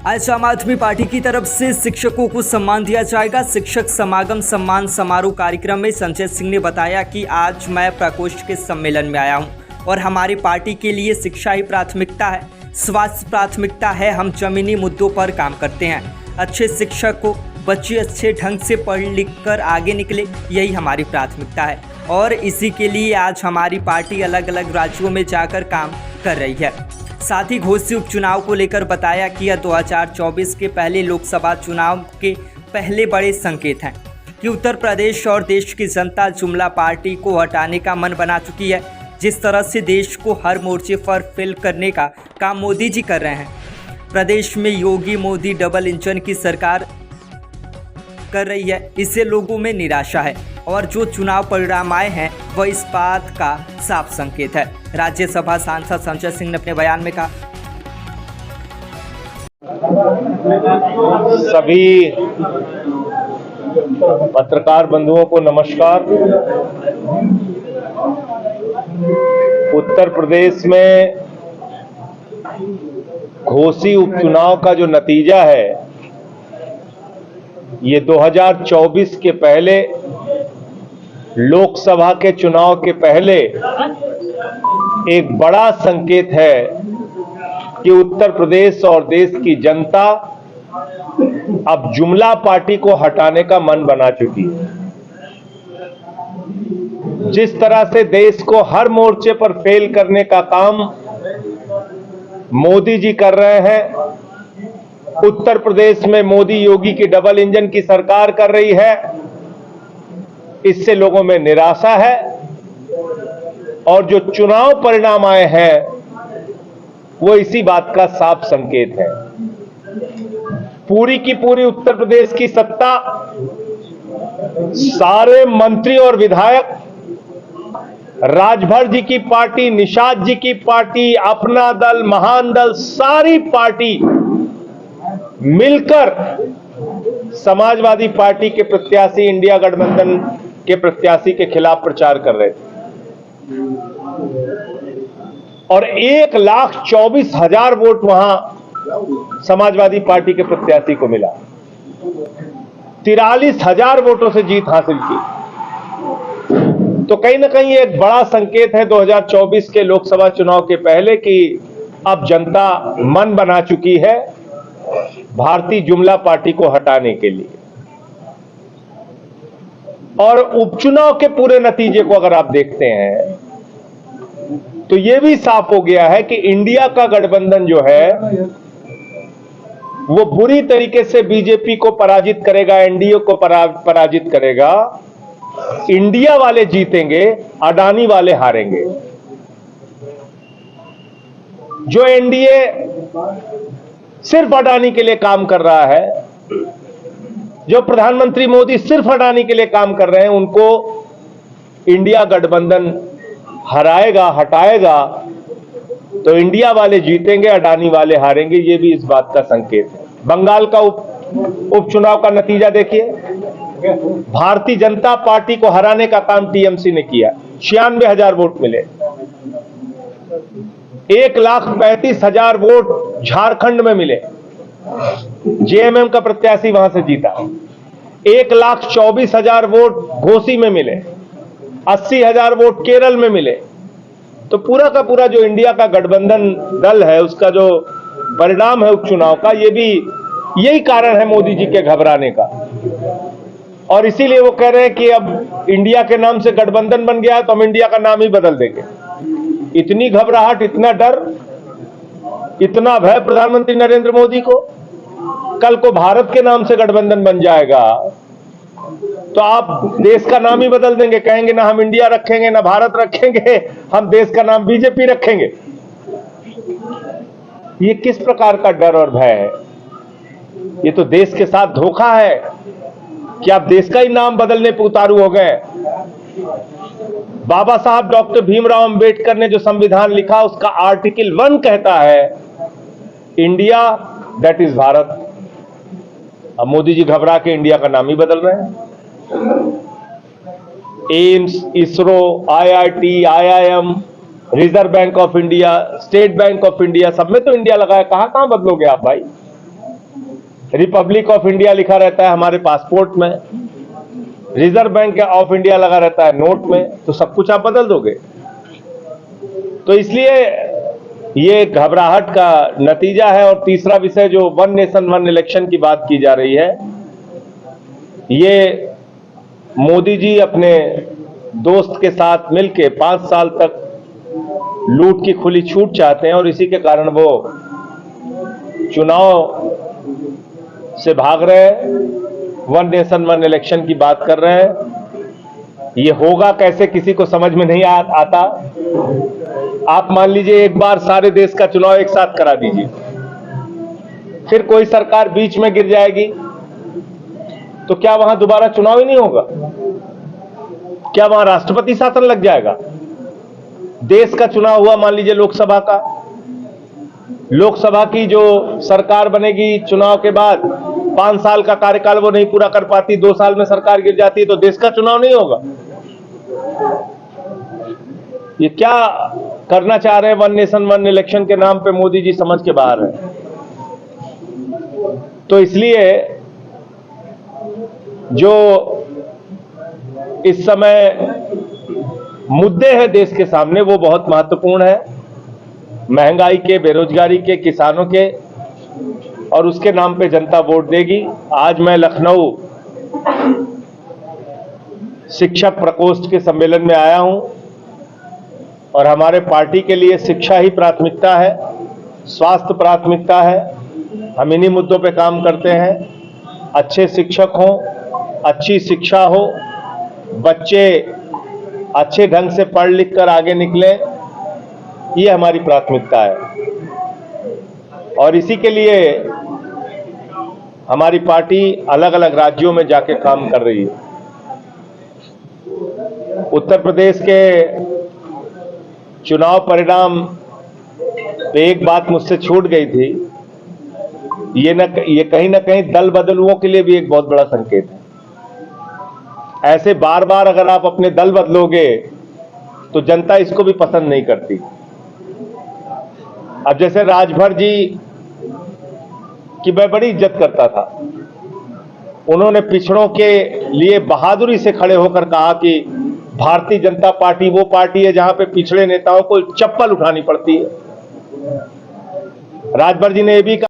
आज आम आदमी पार्टी की तरफ से शिक्षकों को सम्मान दिया जाएगा। शिक्षक समागम सम्मान समारोह कार्यक्रम में संजय सिंह ने बताया कि आज मैं प्रकोष्ठ के सम्मेलन में आया हूं और हमारी पार्टी के लिए शिक्षा ही प्राथमिकता है, स्वास्थ्य प्राथमिकता है। हम जमीनी मुद्दों पर काम करते हैं। अच्छे शिक्षक को बच्चे अच्छे ढंग से पढ़ लिख कर आगे निकले, यही हमारी प्राथमिकता है और इसी के लिए आज हमारी पार्टी अलग अलग राज्यों में जाकर काम कर रही है। साथ ही घोसी उपचुनाव को लेकर बताया कि यह 2024 के पहले लोकसभा चुनाव के पहले बड़े संकेत हैं कि उत्तर प्रदेश और देश की जनता जुमला पार्टी को हटाने का मन बना चुकी है। जिस तरह से देश को हर मोर्चे पर फेल करने का काम मोदी जी कर रहे हैं, प्रदेश में योगी मोदी डबल इंजन की सरकार कर रही है, इससे लोगों में निराशा है और जो चुनाव परिणाम आए हैं वह इस बात का साफ संकेत है। राज्यसभा सांसद संजय सिंह ने अपने बयान में कहा, सभी पत्रकार बंधुओं को नमस्कार। उत्तर प्रदेश में घोसी उपचुनाव का जो नतीजा है, ये 2024 के पहले लोकसभा के चुनाव के पहले एक बड़ा संकेत है कि उत्तर प्रदेश और देश की जनता अब जुमला पार्टी को हटाने का मन बना चुकी है। जिस तरह से देश को हर मोर्चे पर फेल करने का काम मोदी जी कर रहे हैं, उत्तर प्रदेश में मोदी योगी की डबल इंजन की सरकार कर रही है, इससे लोगों में निराशा है और जो चुनाव परिणाम आए हैं वो इसी बात का साफ संकेत है। पूरी की पूरी उत्तर प्रदेश की सत्ता, सारे मंत्री और विधायक, राजभर जी की पार्टी, निषाद जी की पार्टी, अपना दल, महान दल, सारी पार्टी मिलकर समाजवादी पार्टी के प्रत्याशी, इंडिया गठबंधन के प्रत्याशी के खिलाफ प्रचार कर रहे थे और 1,24,000 वोट वहां समाजवादी पार्टी के प्रत्याशी को मिला। 43,000 वोटों से जीत हासिल की। तो कहीं ना कहीं एक बड़ा संकेत है 2024 के लोकसभा चुनाव के पहले कि अब जनता मन बना चुकी है भारतीय जुमला पार्टी को हटाने के लिए। और उपचुनाव के पूरे नतीजे को अगर आप देखते हैं तो यह भी साफ हो गया है कि इंडिया का गठबंधन जो है वो बुरी तरीके से बीजेपी को पराजित करेगा, एनडीए को पराजित करेगा। इंडिया वाले जीतेंगे, अडानी वाले हारेंगे। जो एनडीए सिर्फ अडानी के लिए काम कर रहा है, जो प्रधानमंत्री मोदी सिर्फ अडानी के लिए काम कर रहे हैं, उनको इंडिया गठबंधन हराएगा, हटाएगा तो इंडिया वाले जीतेंगे, अडानी वाले हारेंगे। ये भी इस बात का संकेत है। बंगाल का उपचुनाव का नतीजा देखिए, भारतीय जनता पार्टी को हराने का काम टीएमसी ने किया। 96,000 वोट मिले। 1,35,000 वोट झारखंड में मिले, जेएमएम का प्रत्याशी वहां से जीता। 1,24,000 वोट घोसी में मिले, 80,000 वोट केरल में मिले। तो पूरा का पूरा जो इंडिया का गठबंधन दल है, उसका जो परिणाम है उपचुनाव का, ये भी यही कारण है मोदी जी के घबराने का। और इसीलिए वो कह रहे हैं कि अब इंडिया के नाम से गठबंधन बन गया है तो हम इंडिया का नाम ही बदल देंगे। इतनी घबराहट, इतना डर, इतना भय प्रधानमंत्री नरेंद्र मोदी को। कल को भारत के नाम से गठबंधन बन जाएगा तो आप देश का नाम ही बदल देंगे, कहेंगे ना हम इंडिया रखेंगे ना भारत रखेंगे, हम देश का नाम बीजेपी रखेंगे। ये किस प्रकार का डर और भय है? ये तो देश के साथ धोखा है कि आप देश का ही नाम बदलने पर उतारू हो गए। बाबा साहब डॉक्टर भीमराव अंबेडकर ने जो संविधान लिखा, उसका आर्टिकल 1 कहता है इंडिया दैट इज भारत। अब मोदी जी घबरा के इंडिया का नाम ही बदल रहे हैं। AIIMS, ISRO, IIT, IIM, reserve bank of India, state bank of India, सब में तो इंडिया लगा है। कहां बदलोगे आप भाई? रिपब्लिक ऑफ इंडिया लिखा रहता है हमारे पासपोर्ट में, रिजर्व बैंक ऑफ इंडिया लगा रहता है नोट में, तो सब कुछ आप बदल दोगे। तो इसलिए ये घबराहट का नतीजा है। और तीसरा विषय जो वन नेशन वन इलेक्शन की बात की जा रही है, ये मोदी जी अपने दोस्त के साथ मिलके 5 साल तक लूट की खुली छूट चाहते हैं और इसी के कारण वो चुनाव से भाग रहे हैं, वन नेशन वन इलेक्शन की बात कर रहे हैं। ये होगा कैसे किसी को समझ में नहीं आता। आप मान लीजिए एक बार सारे देश का चुनाव एक साथ करा दीजिए, फिर कोई सरकार बीच में गिर जाएगी तो क्या वहां दोबारा चुनाव ही नहीं होगा? क्या वहां राष्ट्रपति शासन लग जाएगा? देश का चुनाव हुआ, मान लीजिए लोकसभा का, लोकसभा की जो सरकार बनेगी चुनाव के बाद 5 साल का कार्यकाल वो नहीं पूरा कर पाती, 2 साल में सरकार गिर जाती है, तो देश का चुनाव नहीं होगा। ये क्या करना चाह रहे हैं वन नेशन वन इलेक्शन के नाम पे? मोदी जी समझ के बाहर है। तो इसलिए जो इस समय मुद्दे हैं देश के सामने वो बहुत महत्वपूर्ण है, महंगाई के, बेरोजगारी के, किसानों के, और उसके नाम पे जनता वोट देगी। आज मैं लखनऊ शिक्षक प्रकोष्ठ के सम्मेलन में आया हूं और हमारे पार्टी के लिए शिक्षा ही प्राथमिकता है, स्वास्थ्य प्राथमिकता है। हम इन्हीं मुद्दों पे काम करते हैं। अच्छे शिक्षक हों, अच्छी शिक्षा हो, बच्चे अच्छे ढंग से पढ़ लिख कर आगे निकलें, ये हमारी प्राथमिकता है। और इसी के लिए हमारी पार्टी अलग अलग राज्यों में जाके काम कर रही है। उत्तर प्रदेश के चुनाव परिणाम पे एक बात मुझसे छूट गई थी, ये कहीं ना कहीं दल बदलुओं के लिए भी एक बहुत बड़ा संकेत है। ऐसे बार बार अगर आप अपने दल बदलोगे तो जनता इसको भी पसंद नहीं करती। अब जैसे राजभर जी की मैं बड़ी इज्जत करता था, उन्होंने पिछड़ों के लिए बहादुरी से खड़े होकर कहा कि भारतीय जनता पार्टी वो पार्टी है जहां पे पिछड़े नेताओं को चप्पल उठानी पड़ती है। राजभर जी ने यह भी कहा